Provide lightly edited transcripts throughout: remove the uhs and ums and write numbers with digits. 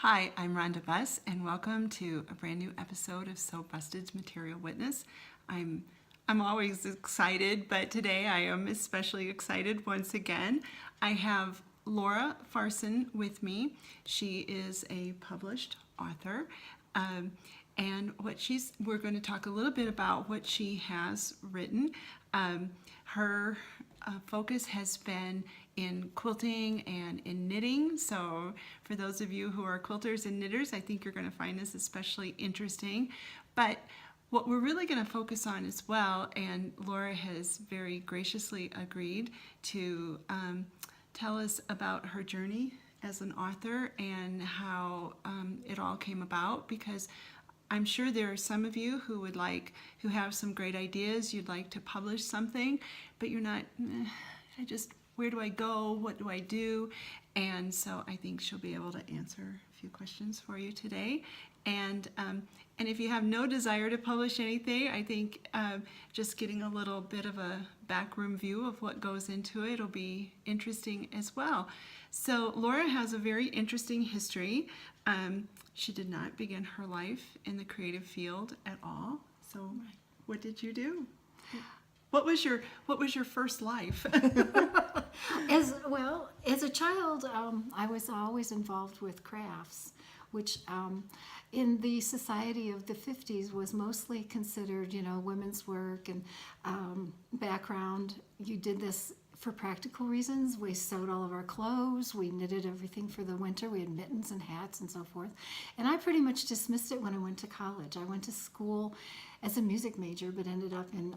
Hi, I'm Rhonda Buss, and welcome to a brand new episode of Sewbusted's Material Witness. I'm always excited, but today I am especially excited once again. I have Laura Farson with me. She is a published author, and we're going to talk a little bit about what she has written. Her focus has been in quilting and in knitting. So for those of you who are quilters and knitters, I think you're going to find this especially interesting. But what we're really going to focus on as well, and Laura has very graciously agreed to tell us about her journey as an author and how it all came about, because I'm sure there are some of you who have some great ideas, you'd like to publish something, but you're not, where do I go? What do I do? And so I think she'll be able to answer a few questions for you today. And if you have no desire to publish anything, I think just getting a little bit of a backroom view of what goes into it will be interesting as well. So Laura has a very interesting history. She did not begin her life in the creative field at all. So what did you do? What was your first life? As a child, I was always involved with crafts, which in the society of the 50s was mostly considered, women's work and background. You did this for practical reasons. We sewed all of our clothes, we knitted everything for the winter, we had mittens and hats and so forth. And I pretty much dismissed it when I went to college. I went to school as a music major, but ended up in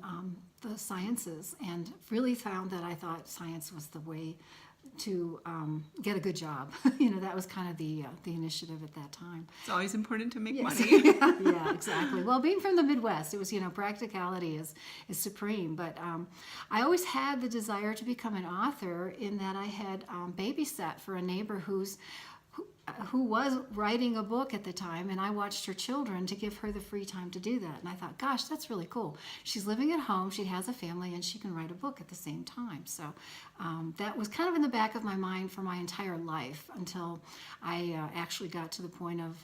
the sciences, and really found that I thought science was the way to get a good job. That was kind of the initiative at that time. It's always important to make Yes. money. Yeah, exactly. Well, being from the Midwest, it was, practicality is supreme. But I always had the desire to become an author, in that I had babysat for a neighbor who was writing a book at the time, and I watched her children to give her the free time to do that. And I thought, gosh, that's really cool. She's living at home, she has a family, and she can write a book at the same time. So that was kind of in the back of my mind for my entire life, until I actually got to the point of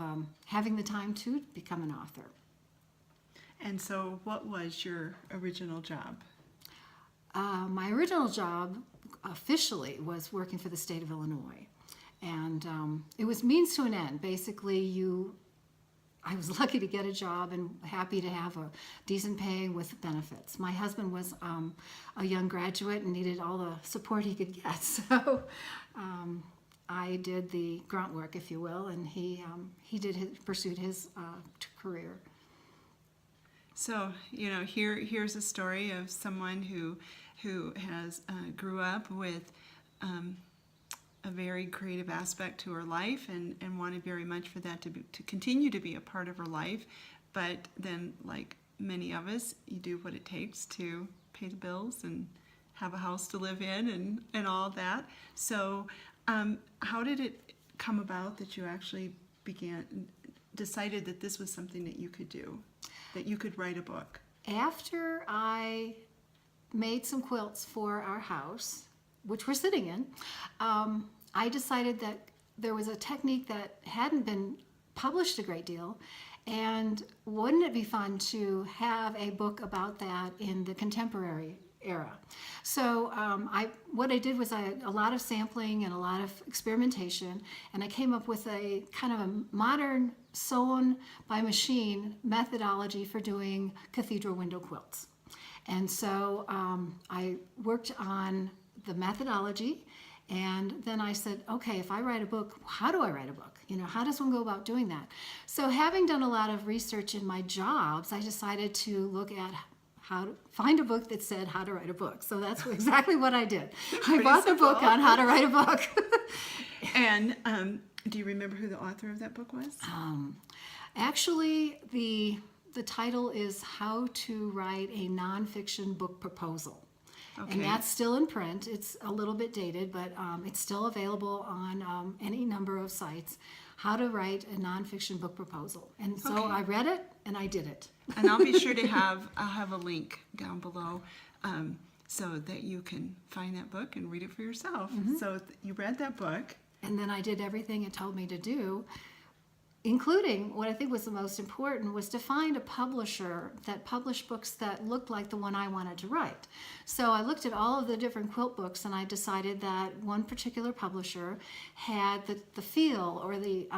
having the time to become an author. And so what was your original job? My original job officially was working for the state of Illinois. And it was means to an end. Basically, I was lucky to get a job and happy to have a decent pay with benefits. My husband was a young graduate and needed all the support he could get. So I did the grunt work, if you will, and he pursued his career. So, here's a story of someone who has grew up with a very creative aspect to her life, and wanted very much for that to continue to be a part of her life. But then, like many of us, you do what it takes to pay the bills and have a house to live in and all that. So how did it come about that you actually decided that this was something that you could do, that you could write a book? After I made some quilts for our house, which we're sitting in, I decided that there was a technique that hadn't been published a great deal, and wouldn't it be fun to have a book about that in the contemporary era? So what I did was a lot of sampling and a lot of experimentation, and I came up with a kind of a modern sewn by machine methodology for doing cathedral window quilts. And so I worked on the methodology, and then I said, okay, if I write a book, how do I write a book? How does one go about doing that? So having done a lot of research in my jobs, I decided to look at how to find a book that said how to write a book. So that's exactly what I did. I bought the book on how to write a book. And do you remember who the author of that book was? Actually, the title is How to Write a Nonfiction Book Proposal. Okay. And that's still in print. It's a little bit dated, but it's still available on any number of sites. How to write a nonfiction book proposal. And so I read it and I did it. And I'll be sure to have a link down below so that you can find that book and read it for yourself. Mm-hmm. So you read that book. And then I did everything it told me to do. including what I think was the most important was to find a publisher that published books that looked like the one I wanted to write. So I looked at all of the different quilt books, and I decided that one particular publisher had the feel, or the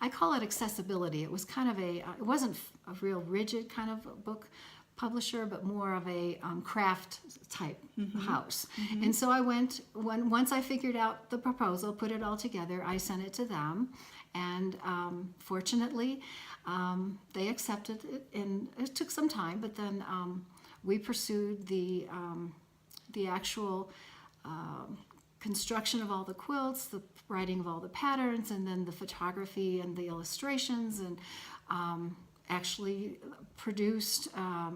I call it accessibility. It was kind of it wasn't a real rigid kind of book publisher, but more of a craft type house. And so I once I figured out the proposal, put it all together, I sent it to them. And fortunately, they accepted it, and it took some time. But then we pursued the actual construction of all the quilts, the writing of all the patterns, and then the photography and the illustrations, and actually produced how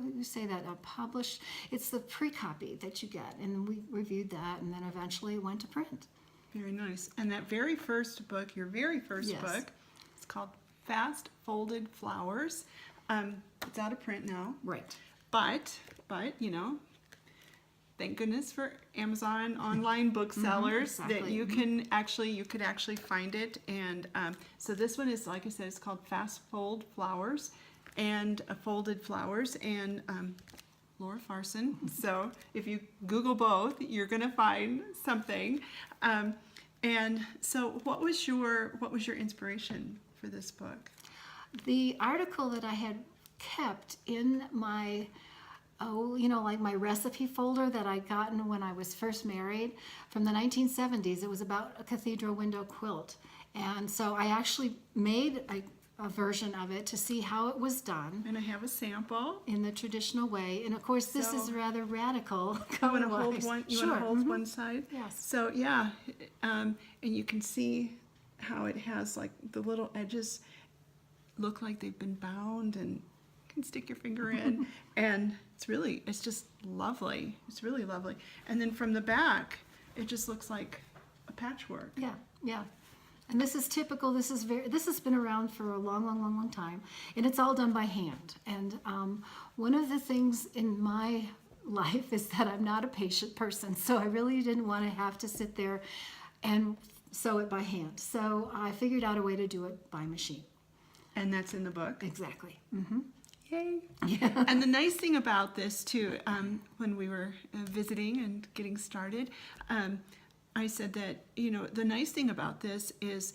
do you say that? Published. It's the pre-copy that you get, and we reviewed that, and then eventually it went to print. Very nice. And that very first book, your very first Yes. book, it's called Fast Folded Flowers. It's out of print now. Right. But, thank goodness for Amazon online booksellers that exactly. you could actually find it. And so this one is, like I said, it's called Fast Fold Flowers and Folded Flowers, and Laura Farson. So if you Google both, you're gonna find something. And so what was your inspiration for this book? The article that I had kept in my like my recipe folder that I'd gotten when I was first married from the 1970s. It was about a cathedral window quilt. And so I actually made a version of it to see how it was done And I have a sample. in the traditional way. And of course, this is So- rather radical. You want to hold color-wise. one? You Sure. want to hold one side? Yes. So yeah, and you can see how it has like the little edges look like they've been bound, and you can stick your finger in, and it's just lovely. It's really lovely. And then from the back, it just looks like a patchwork. Yeah, yeah. And this is typical. This has been around for a long time, and it's all done by hand. And one of the things in my life is that I'm not a patient person, so I really didn't want to have to sit there and sew it by hand. So I figured out a way to do it by machine. And that's in the book. Exactly. Yay! Yeah. And the nice thing about this too, when we were visiting and getting started, I said that the nice thing about this is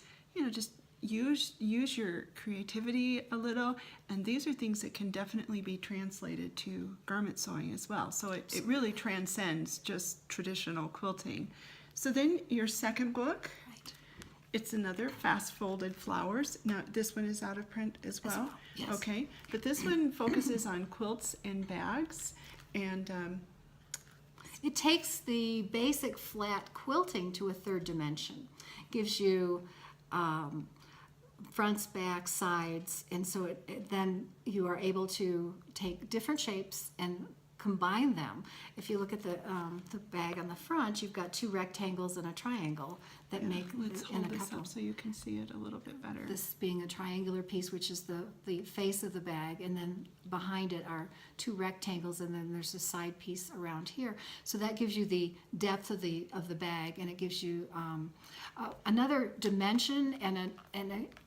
just use your creativity a little, and these are things that can definitely be translated to garment sewing as well. So it really transcends just traditional quilting. So then your second book. It's another Fast Folded Flowers. Now, this one is out of print as well? Yes. Okay, but this one focuses on quilts and bags, and It takes the basic flat quilting to a third dimension. Gives you fronts, backs, sides, and so then you are able to take different shapes and combine them. If you look at the bag on the front, you've got two rectangles and a triangle that make let's in hold a this couple. up so you can see it a little bit better. This being a triangular piece, which is the face of the bag, and then behind it are two rectangles, and then there's a side piece around here. So that gives you the depth of the bag, and it gives you another dimension, and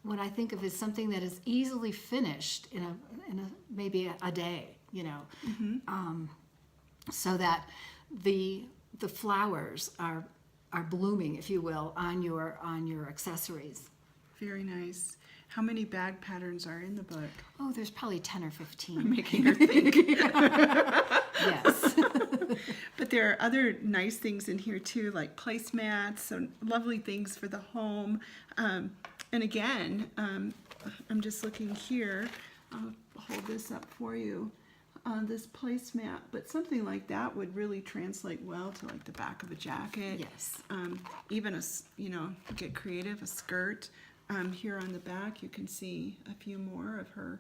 what I think of as something that is easily finished in a maybe a day, so that the flowers are blooming, if you will, on your accessories. Very nice. How many bag patterns are in the book? Oh, there's probably 10 or 15. I'm making her think. Yes. But there are other nice things in here too, like placemats, so lovely things for the home. And again, I'm just looking here. I'll hold this up for you. This placemat, but something like that would really translate well to like the back of a jacket. Yes. Even get creative, a skirt. Here on the back, you can see a few more of her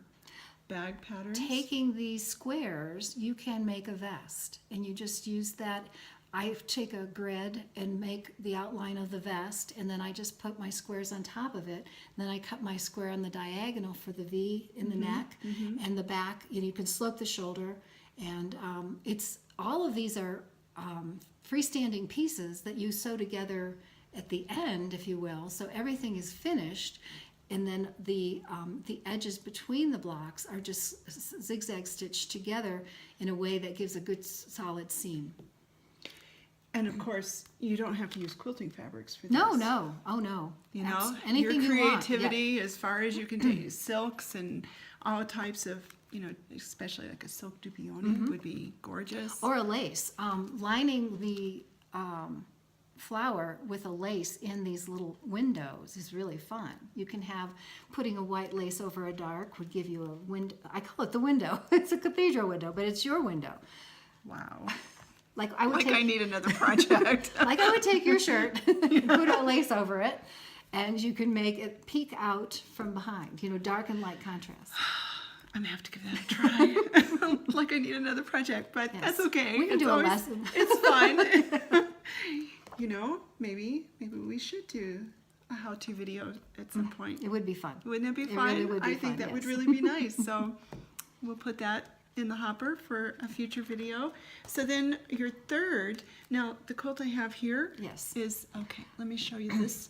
bag patterns. Taking these squares, you can make a vest, and you just use that. I take a grid and make the outline of the vest, and then I just put my squares on top of it. And then I cut my square on the diagonal for the V in the neck, and the back. You can slope the shoulder, and it's all of these are freestanding pieces that you sew together at the end, if you will, so everything is finished, and then the edges between the blocks are just zigzag stitched together in a way that gives a good solid seam. And of course, you don't have to use quilting fabrics for this. No, oh no. You know, Anything your you want, creativity as far as you can take silks and all types of, you know, especially like a silk dupioni would be gorgeous. Or a lace. Lining the flower with a lace in these little windows is really fun. You can have, putting a white lace over a dark would give you a window. I call it the window. It's a cathedral window, but it's your window. Wow. Like I would I need another project. like I would take your shirt and put a lace over it, and you can make it peek out from behind, you know, dark and light contrast. I'm gonna have to give that a try. Like I need another project, but Yes. that's okay. We can It's do a always- lesson. It's fun. You know, maybe we should do a how-to video at some point. It would be fun. Wouldn't it be It fun? really would be I think fun, that would yes. really be nice. So we'll put that in the hopper for a future video. So then your third, now the quilt I have here Yes. is, okay, let me show you this.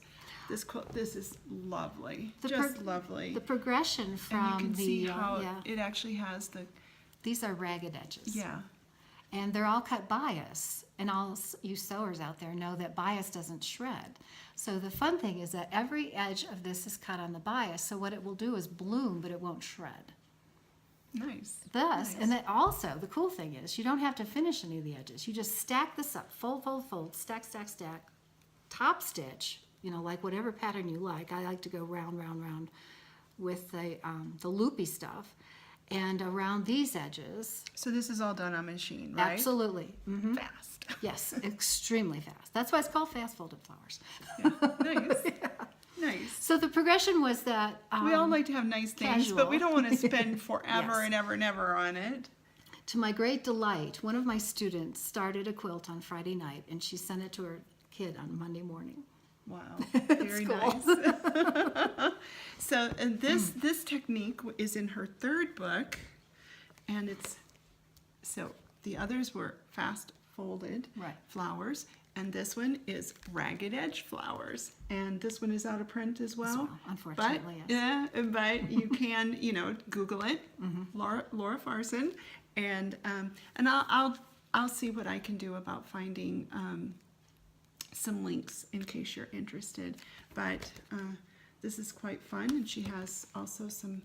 This quilt, this is lovely, The just lovely. The progression And from you can the see how yeah, it actually has the, these are ragged edges. yeah. And they're all cut bias, and all you sewers out there know that bias doesn't shred. So the fun thing is that every edge of this is cut on the bias, so what it will do is bloom, but it won't shred. Nice. Thus, Nice. and then also, the cool thing is, you don't have to finish any of the edges. You just stack this up, fold, fold, fold, stack, stack, stack, top stitch, you know, like whatever pattern you like. I like to go round, round, round with the loopy stuff. And around these edges, So this is all done on machine, right? absolutely. Fast. Yes, extremely fast. That's why it's called fast folded flowers. Nice. Nice. So the progression was that We all like to have nice things, but we casual. don't want to spend forever Yes. and ever and ever on it. to my great delight, one of my students started a quilt on Friday night, and she sent it to her kid on Monday morning. Wow, very cool. nice. So, and this technique is in her third book, and it's, so the others were fast folded Right. flowers, and this one is ragged edge flowers, and this one is out of print as well. well, unfortunately, but, yes. Yeah, but you can, you know, Google it, Laura Farson, and I'll see what I can do about finding some links in case you're interested. But this is quite fun, and she has also some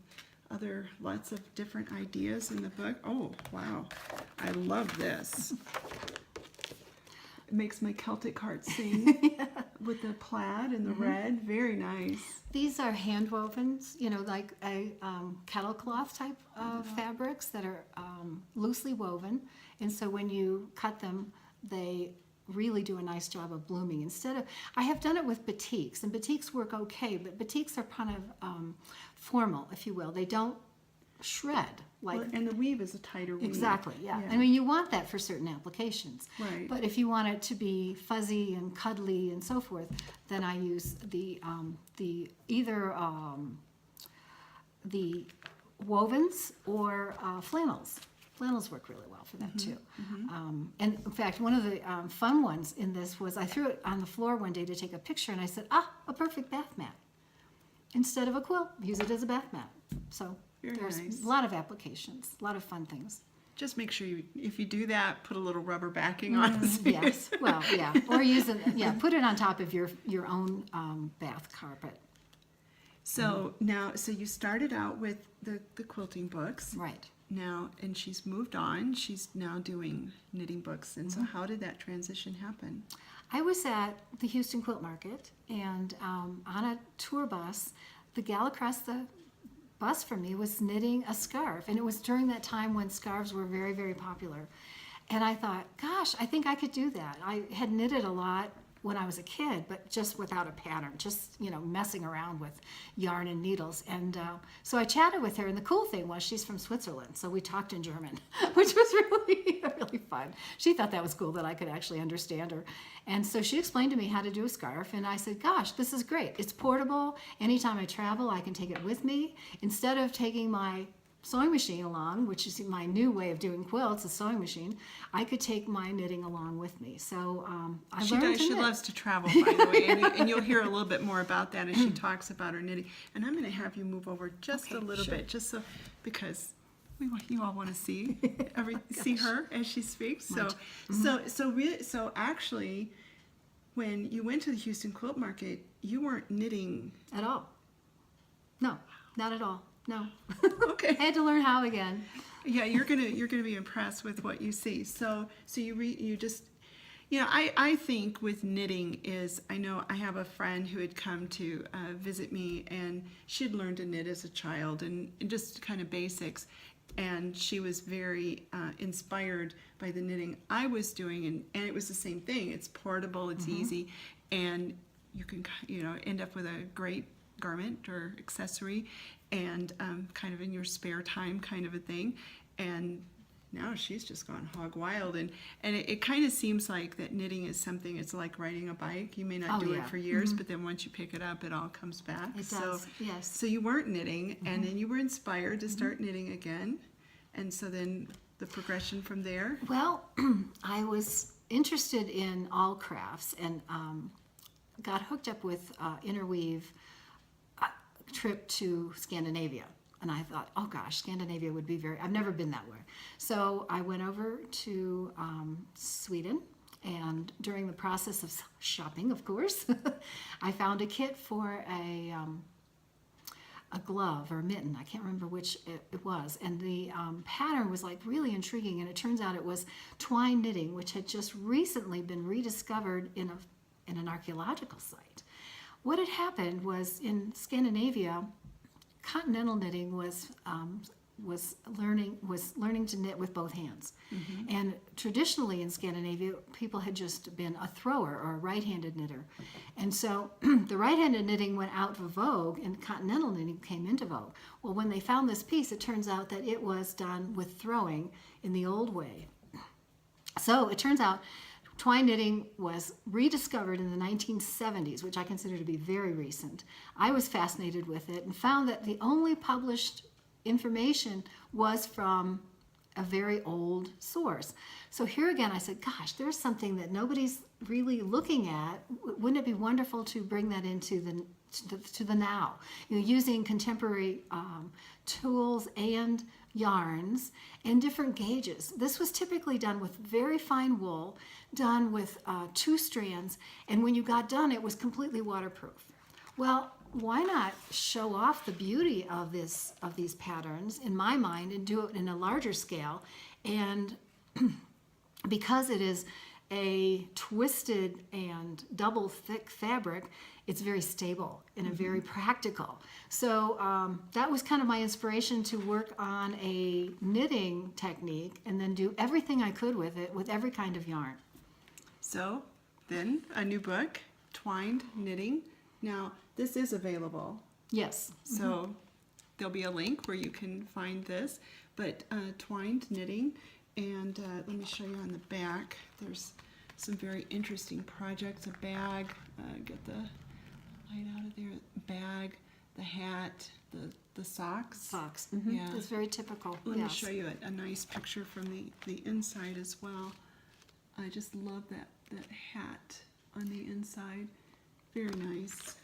other lots of different ideas in the book. Oh, wow. I love this. It makes my Celtic heart sing with the plaid and the red. Very nice. These are hand wovens, you know, like a kettle cloth type of fabrics that are loosely woven. And so when you cut them, they really do a nice job of blooming. Instead of, I have done it with batiks, and batiks work okay, but batiks are kind of formal, if you will. They don't shred like Well, and the weave is a tighter weave. exactly, yeah. I mean, you want that for certain applications. Right. But if you want it to be fuzzy and cuddly and so forth, then I use the either the wovens or flannels. Flannels work really well for that too. And in fact, one of the fun ones in this was I threw it on the floor one day to take a picture, and I said, a perfect bath mat. Instead of a quilt, use it as a bath mat. So Very there's nice. a lot of applications, a lot of fun things. Just make sure you, if you do that, put a little rubber backing on it. Yes, well, yeah, or use it, yeah, put it on top of your own bath carpet. So now, so you started out with the quilting books. Right. Now, and she's moved on. She's now doing knitting books. And so how did that transition happen? I was at the Houston Quilt Market, and on a tour bus, the gal across the bus from me was knitting a scarf, and it was during that time when scarves were very, very popular. And I thought, gosh, I think I could do that. I had knitted a lot when I was a kid, but just without a pattern, just, you know, messing around with yarn and needles. And so I chatted with her, and the cool thing was she's from Switzerland, so we talked in German, which was really, really fun. She thought that was cool that I could actually understand her. And so she explained to me how to do a scarf, and I said, gosh, this is great. It's portable. Anytime I travel, I can take it with me. Instead of taking my sewing machine along, which is my new way of doing quilts, a sewing machine, I could take my knitting along with me. So I learned to She knit. loves to travel, by the way, and you'll hear a little bit more about that as she talks about her knitting. And I'm going to have you move over just a Okay, little sure. bit, just so, because you all want to see see her as she speaks. So so actually, when you went to the Houston Quilt Market, you weren't knitting. At all. No, not at all. No. Okay. I had to learn how again. Yeah, you're gonna be impressed with what you see. So you just, I think with knitting is, I know I have a friend who had come to visit me, and she'd learned to knit as a child and just kind of basics, and she was very inspired by the knitting I was doing, and it was the same thing. It's portable, it's easy, and you can end up with a great garment or accessory, and kind of in your spare time kind of a thing. And now she's just gone hog wild, and it kind of seems like that knitting is something, it's like riding a bike. You may not do it for years, but then once you pick it up, it all comes back. It does, yes. So you weren't knitting, and then you were inspired to start knitting again, and so then the progression from there. Well, I was interested in all crafts and got hooked up with Interweave trip to Scandinavia. And I thought, oh gosh, Scandinavia would be I've never been that way. So I went over to Sweden, and during the process of shopping, of course, I found a kit for a glove or a mitten. I can't remember which it was. And the pattern was like really intriguing. And it turns out it was twine knitting, which had just recently been rediscovered in an archaeological site. What had happened was in Scandinavia, continental knitting was learning to knit with both hands. And traditionally in Scandinavia, people had just been a thrower or a right-handed knitter. And so the right-handed knitting went out of vogue and continental knitting came into vogue. Well, when they found this piece, it turns out that it was done with throwing in the old way. So it turns out twine knitting was rediscovered in the 1970s, which I consider to be very recent. I was fascinated with it and found that the only published information was from a very old source. So here again, I said, gosh, there's something that nobody's really looking at. Wouldn't it be wonderful to bring that into the now, using contemporary tools and yarns and different gauges. This was typically done with very fine wool, done with 2 strands, and when you got done, it was completely waterproof. Well, why not show off the beauty of these patterns, in my mind, and do it in a larger scale? And because it is a twisted and double thick fabric, it's very stable and very practical. So that was kind of my inspiration to work on a knitting technique and then do everything I could with it, with every kind of yarn. So then a new book, Twined Knitting. Now this is available. Yes. So there'll be a link where you can find this, but Twined Knitting. And let me show you on the back. There's some very interesting projects. A bag, get the light out of there. Bag, the hat, the socks. Socks. Yeah. It's very typical. Let me Yes. show you a nice picture from the inside as well. I just love that hat on the inside. Very nice.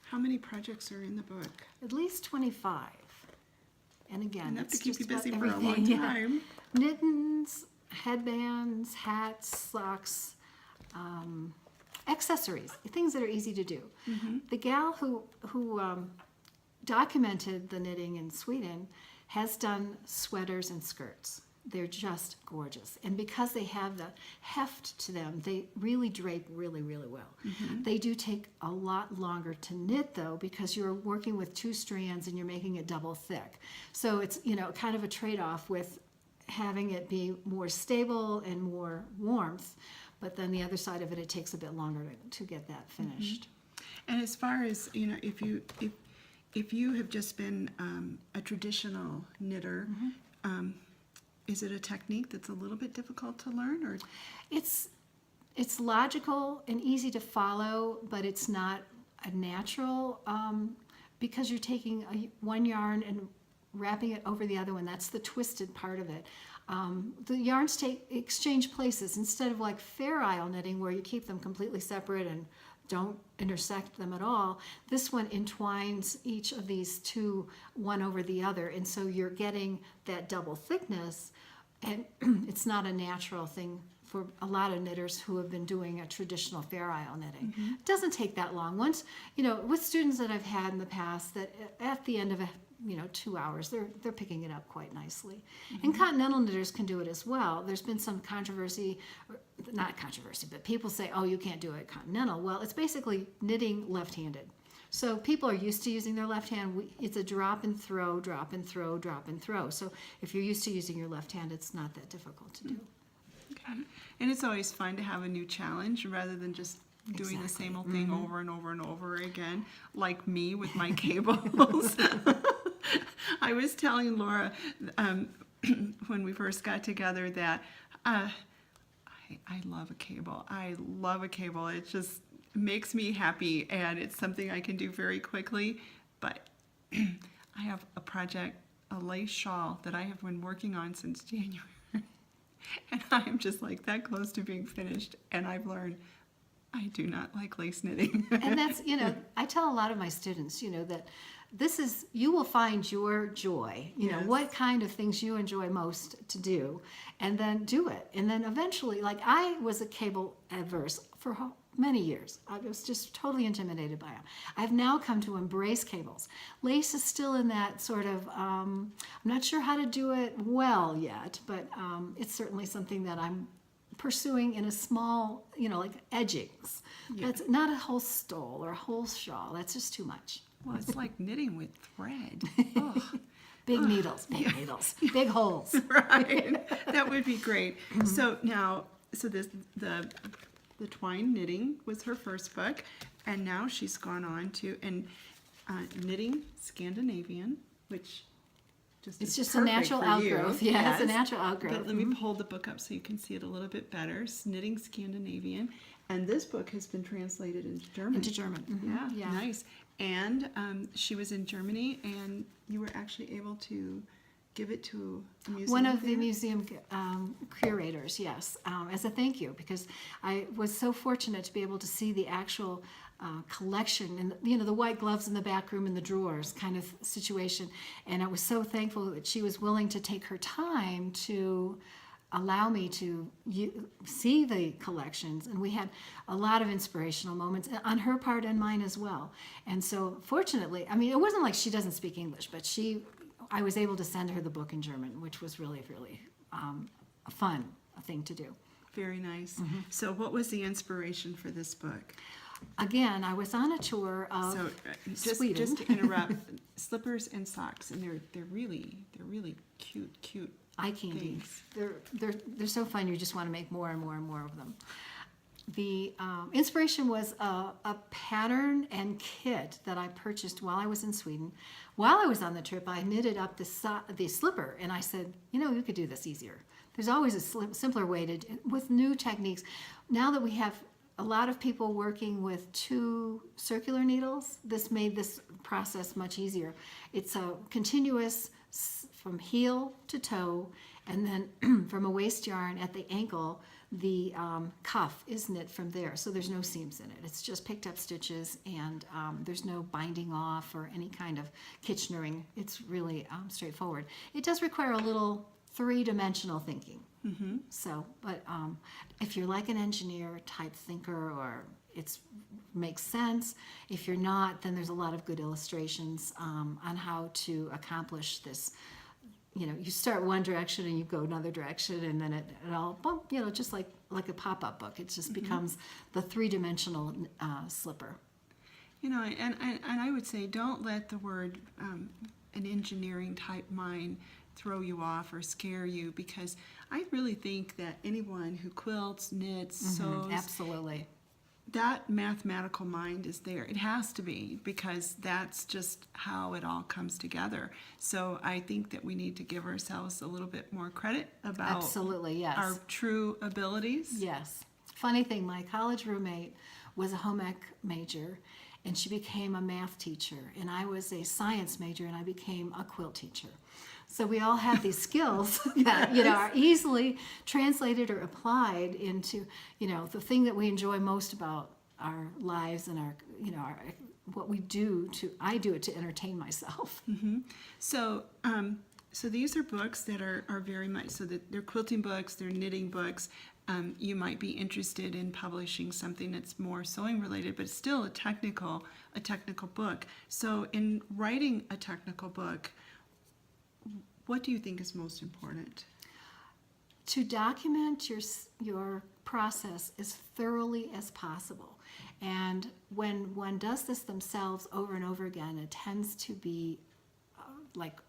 How many projects are in the book? At least 25. And again, Enough to it's keep just you busy about for a long everything. Yeah. time. Mittens, headbands, hats, socks, accessories, things that are easy to do. The gal who documented the knitting in Sweden has done sweaters and skirts. They're just gorgeous. And because they have the heft to them, they really drape really, really well. They do take a lot longer to knit though, because you're working with 2 strands and you're making it double thick. So it's, kind of a trade-off with having it be more stable and more warmth, but then the other side of it, it takes a bit longer to get that finished. And as far as, if you have just been a traditional knitter, is it a technique that's a little bit difficult to learn, or? It's logical and easy to follow, but it's not a natural, because you're taking one yarn and wrapping it over the other one. That's the twisted part of it. The yarns exchange places instead of like fair isle knitting where you keep them completely separate and don't intersect them at all. This one entwines each of these two one over the other, and so you're getting that double thickness, and it's not a natural thing for a lot of knitters who have been doing a traditional fair isle knitting. It doesn't take that long. Once, with students that I've had in the past, that at the end of 2 hours, they're picking it up quite nicely. And continental knitters can do it as well. There's been some controversy, not controversy, but people say, oh, you can't do it continental. Well, it's basically knitting left-handed. So people are used to using their left hand. It's a drop and throw, drop and throw, drop and throw. So if you're used to using your left hand, it's not that difficult to do. Okay. And it's always fun to have a new challenge rather than just doing the same old thing over and over and over again, like me with my cables. I was telling Laura when we first got together that I love a cable. I love a cable. It just makes me happy, and it's something I can do very quickly. But I have a project, a lace shawl that I have been working on since January. And I am just like that close to being finished, and I've learned I do not like lace knitting. And that's, I tell a lot of my students, that you will find your joy, Yes. what kind of things you enjoy most to do, and then do it. And then eventually, like I was a cable adverse for many years. I was just totally intimidated by them. I've now come to embrace cables. Lace is still in that sort of, I'm not sure how to do it well yet, but it's certainly something that I'm pursuing in a small, like edgings. Yeah. That's not a whole stole or a whole shawl. That's just too much. Well, it's like knitting with thread. Ugh. Big needles, big holes. Right. That would be great. So now, the twine knitting was her first book, and now she's gone on to knitting Scandinavian, which It's is just a perfect natural for outgrowth. you. Yeah, it's a Yes. natural outgrowth. But let me pull the book up so you can see it a little bit better. Knitting Scandinavian, and this book has been translated into German. Into German. Mhm. Yeah, nice. And she was in Germany, and you were actually able to give it to a museum. One of the there? museum curators, yes, as a thank you, because I was so fortunate to be able to see the actual collection and the white gloves in the back room and the drawers kind of situation. And I was so thankful that she was willing to take her time to allow me to see the collections, and we had a lot of inspirational moments on her part and mine as well. And so fortunately, it wasn't like she doesn't speak English, but I was able to send her the book in German, which was really, really a fun thing to do. Very nice. So what was the inspiration for this book? Again, I was on a tour of So Sweden. just to interrupt, slippers and socks, and they're really cute. eye candy. Thanks. They're so fun. You just want to make more and more and more of them. The inspiration was a pattern and kit that I purchased while I was in Sweden. While I was on the trip, I knitted up the slipper, and I said, you could do this easier. There's always a simpler way with new techniques. Now that we have a lot of people working with 2 circular needles, this made this process much easier. It's a continuous from heel to toe, and then from a waist yarn at the ankle, the cuff is knit from there, so there's no seams in it. It's just picked up stitches, and there's no binding off or any kind of Kitchenering. It's really straightforward. It does require a little 3-dimensional thinking. So, but if you're like an engineer type thinker, or it makes sense. If you're not, then there's a lot of good illustrations on how to accomplish this. You start one direction and you go another direction, and then it all, just like a pop-up book. It just becomes the 3-dimensional slipper. And I would say don't let the word an engineering type mind throw you off or scare you, because I really think that anyone who quilts, knits, sews, Absolutely. that mathematical mind is there. It has to be, because that's just how it all comes together. So I think that we need to give ourselves a little bit more credit about Absolutely, yes. our true abilities. Yes. Funny thing, my college roommate was a home ec major, and she became a math teacher, and I was a science major, and I became a quilt teacher. So we all have these skills that, are easily translated or applied into, the thing that we enjoy most about our lives and what we do I do it to entertain myself. So, so these are books that are very much, so that they're quilting books, they're knitting books. You might be interested in publishing something that's more sewing related, but still a technical book. So in writing a technical book, what do you think is most important? To document your process as thoroughly as possible. And when one does this themselves over and over again, it tends to be like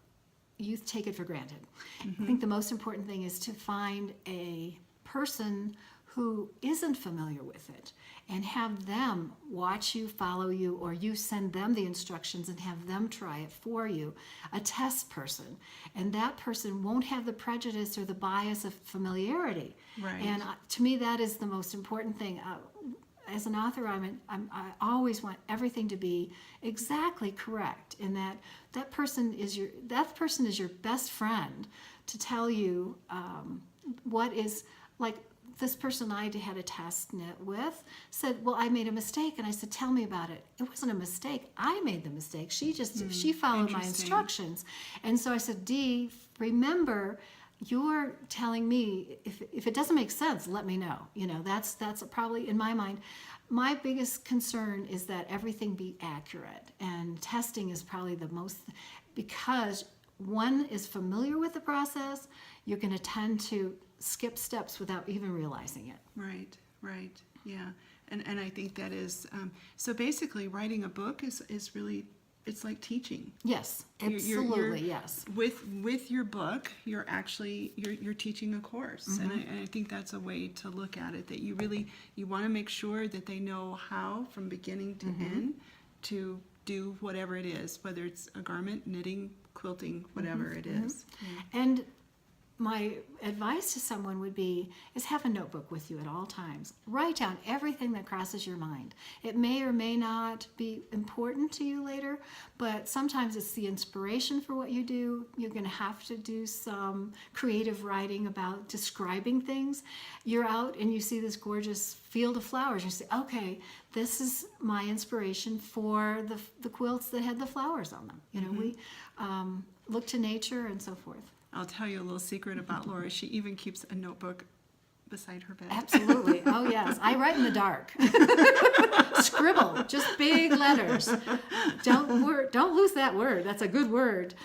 you take it for granted. I think the most important thing is to find a person who isn't familiar with it and have them watch you, follow you, or you send them the instructions and have them try it for you, a test person. And that person won't have the prejudice or the bias of familiarity. Right. And to me, that is the most important thing. As an author, I always want everything to be exactly correct, in that person is your best friend to tell you what is, like this person I had a test knit with said, well, I made a mistake, and I said, tell me about it. It wasn't a mistake. I made the mistake. She followed my instructions. And so I said, Dee, remember, you're telling me if it doesn't make sense, let me know. That's probably, in my mind, my biggest concern is that everything be accurate, and testing is probably the most, because one is familiar with the process, you're going to tend to skip steps without even realizing it. Right, yeah. And I think that is, so basically writing a book is really, it's like teaching. Yes, absolutely, yes. With your book, you're actually, you're teaching a course. And I think that's a way to look at it, that you want to make sure that they know how, from beginning to end, to do whatever it is, whether it's a garment, knitting, quilting, whatever it is. Yeah. And my advice to someone would be is have a notebook with you at all times. Write down everything that crosses your mind. It may or may not be important to you later, but sometimes it's the inspiration for what you do. You're going to have to do some creative writing about describing things. You're out and you see this gorgeous field of flowers. You say, okay, this is my inspiration for the quilts that had the flowers on them. We look to nature and so forth. I'll tell you a little secret about Laura. She even keeps a notebook beside her bed. Absolutely. Oh, yes. I write in the dark. Scribble, just big letters. Don't lose that word. That's a good word.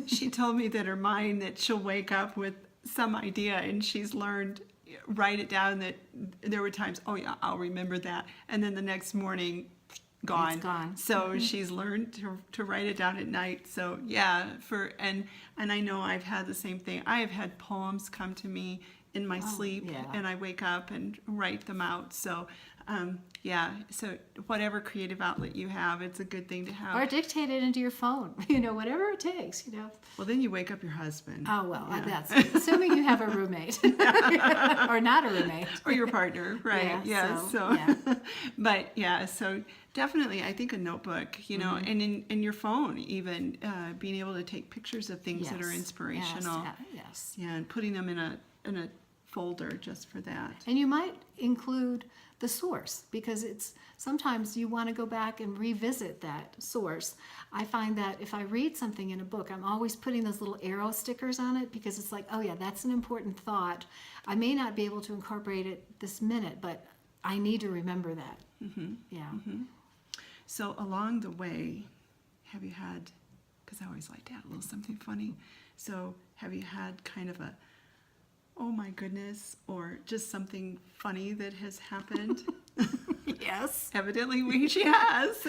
She told me that her mind, that she'll wake up with some idea, and she's learned, write it down, that there were times, oh yeah, I'll remember that. And then the next morning, gone. It's gone. So she's learned to write it down at night. So yeah, and I know I've had the same thing. I have had poems come to me in my sleep, and I wake up and write them out. So so whatever creative outlet you have, it's a good thing to have. Or dictate it into your phone, whatever it takes, Well, then you wake up your husband. Oh, well, that's assuming you have a roommate or not a roommate. Or your partner, right? But so definitely, I think a notebook, and in your phone, even being able to take pictures of things that are inspirational. Yes. Yeah, and putting them in a folder just for that. And you might include the source, because sometimes you want to go back and revisit that source. I find that if I read something in a book, I'm always putting those little arrow stickers on it, because it's like, oh yeah, that's an important thought. I may not be able to incorporate it this minute, but I need to remember that. So along the way, have you had, because I always like to add a little something funny, so have you had kind of a, oh my goodness, or just something funny that has happened? Yes. Evidently she has.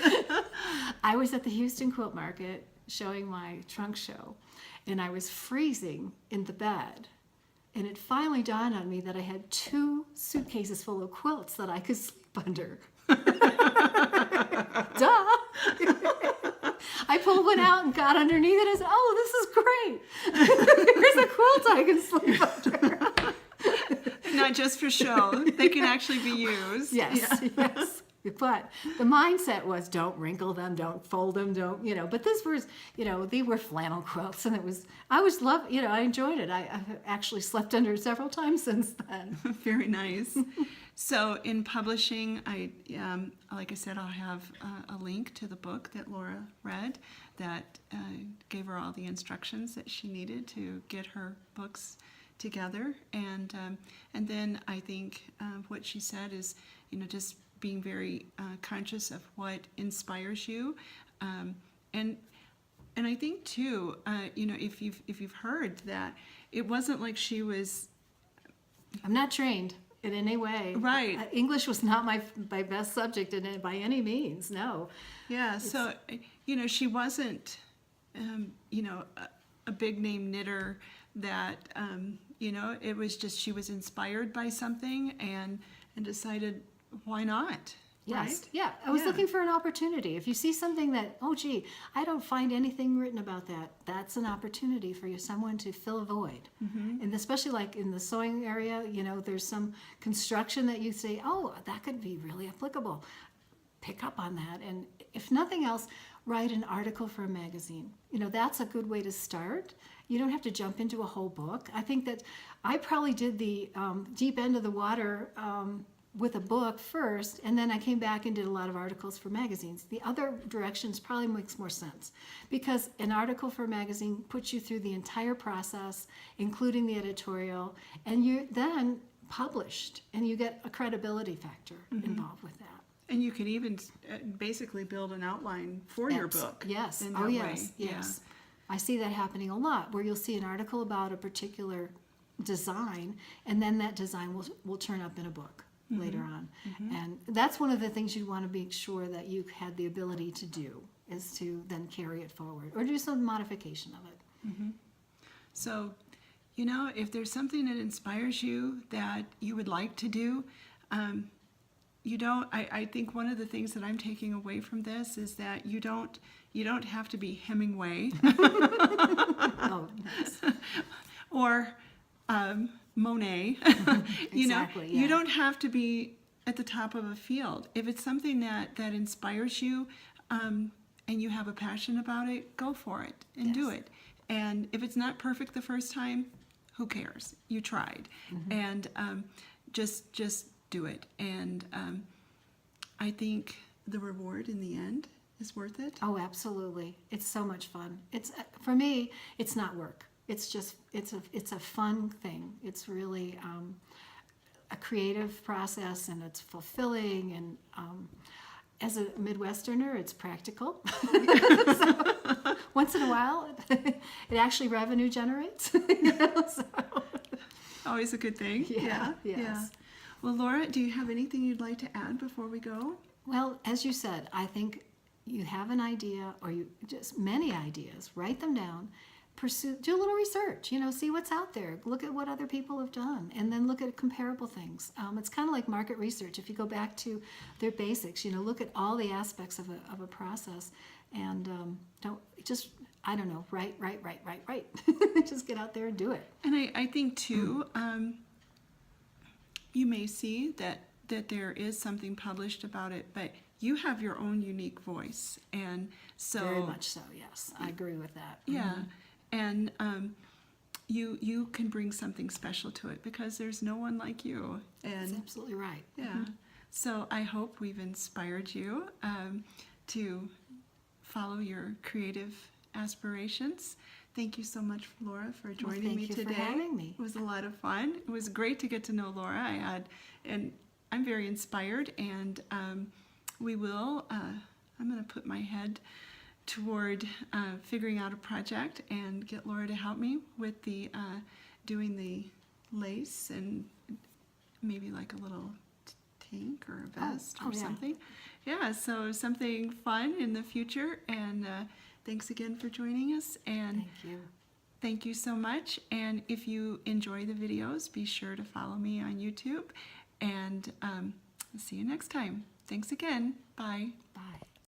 I was at the Houston Quilt Market showing my trunk show, and I was freezing in the bed. And it finally dawned on me that I had 2 suitcases full of quilts that I could sleep under. Duh! I pulled one out and got underneath it and said, oh, this is great. Here's a quilt I can sleep under. Not just for show. They can actually be used. Yes. But the mindset was don't wrinkle them, don't fold them, don't, but this was, they were flannel quilts, and I enjoyed it. I've actually slept under several times since then. Very nice. So in publishing, like I said, I'll have a link to the book that Laura read that gave her all the instructions that she needed to get her books together. And then I think what she said is, just being very conscious of what inspires you. And I think too, if you've heard that it wasn't like she was. I'm not trained in any way. Right. English was not my best subject in it by any means. No. Yeah. So, she wasn't, a big name knitter that, it was just, she was inspired by something and decided, why not? Yes. Right? Yeah. I was looking for an opportunity. If you see something that, oh, gee, I don't find anything written about that, that's an opportunity for someone to fill a void. Mm-hmm. And especially like in the sewing area, there's some construction that you say, oh, that could be really applicable. Pick up on that. And if nothing else, write an article for a magazine. That's a good way to start. You don't have to jump into a whole book. I think that I probably did the deep end of the water with a book first, and then I came back and did a lot of articles for magazines. The other directions probably makes more sense, because an article for a magazine puts you through the entire process, including the editorial, and you're then published, and you get a credibility factor involved with that. And you can even basically build an outline for your book. Yes. In Oh, that yes. way. Yes. I see that happening a lot, where you'll see an article about a particular design, and then that design will turn up in a book later on. And that's one of the things you want to make sure that you had the ability to do, is to then carry it forward or do some modification of it. So, if there's something that inspires you that you would like to do, I think one of the things that I'm taking away from this is that you don't have to be Hemingway Oh, yes. or Monet. Exactly, You yeah. don't have to be at the top of a field. If it's something that inspires you, and you have a passion about it, go for it and do Yes. it. And if it's not perfect the first time, who cares? You tried. And just do it. And I think the reward in the end is worth it. Oh, absolutely. It's so much fun. It's, for me, it's not work. It's just, it's a fun thing. It's really a creative process, and it's fulfilling, and as a Midwesterner, it's practical. So, once in a while, it actually revenue generates. So. Always a good thing. Yeah, yes. Yeah. Well, Laura, do you have anything you'd like to add before we go? Well, as you said, I think you have an idea, or you just many ideas, write them down, do a little research, see what's out there, look at what other people have done, and then look at comparable things. It's kind of like market research. If you go back to their basics, look at all the aspects of a process, and write. Just get out there and do it. And I think too, you may see that there is something published about it, but you have your own unique voice, and so Very much so, yes. I agree with that. yeah, and you can bring something special to it because there's no one like you. That's And absolutely right. yeah, so I hope we've inspired you to follow your creative aspirations. Thank you so much, Laura, for joining me today. Thank you for having me. It was a lot of fun. It was great to get to know Laura. And I'm very inspired, and I'm going to put my head toward figuring out a project and get Laura to help me with the doing the lace and maybe like a little tank or a vest or yeah. something. Yeah, so something fun in the future. And thanks again for joining us. And Thank you. thank you so much. And if you enjoy the videos, be sure to follow me on YouTube. And see you next time. Thanks again. Bye. Bye.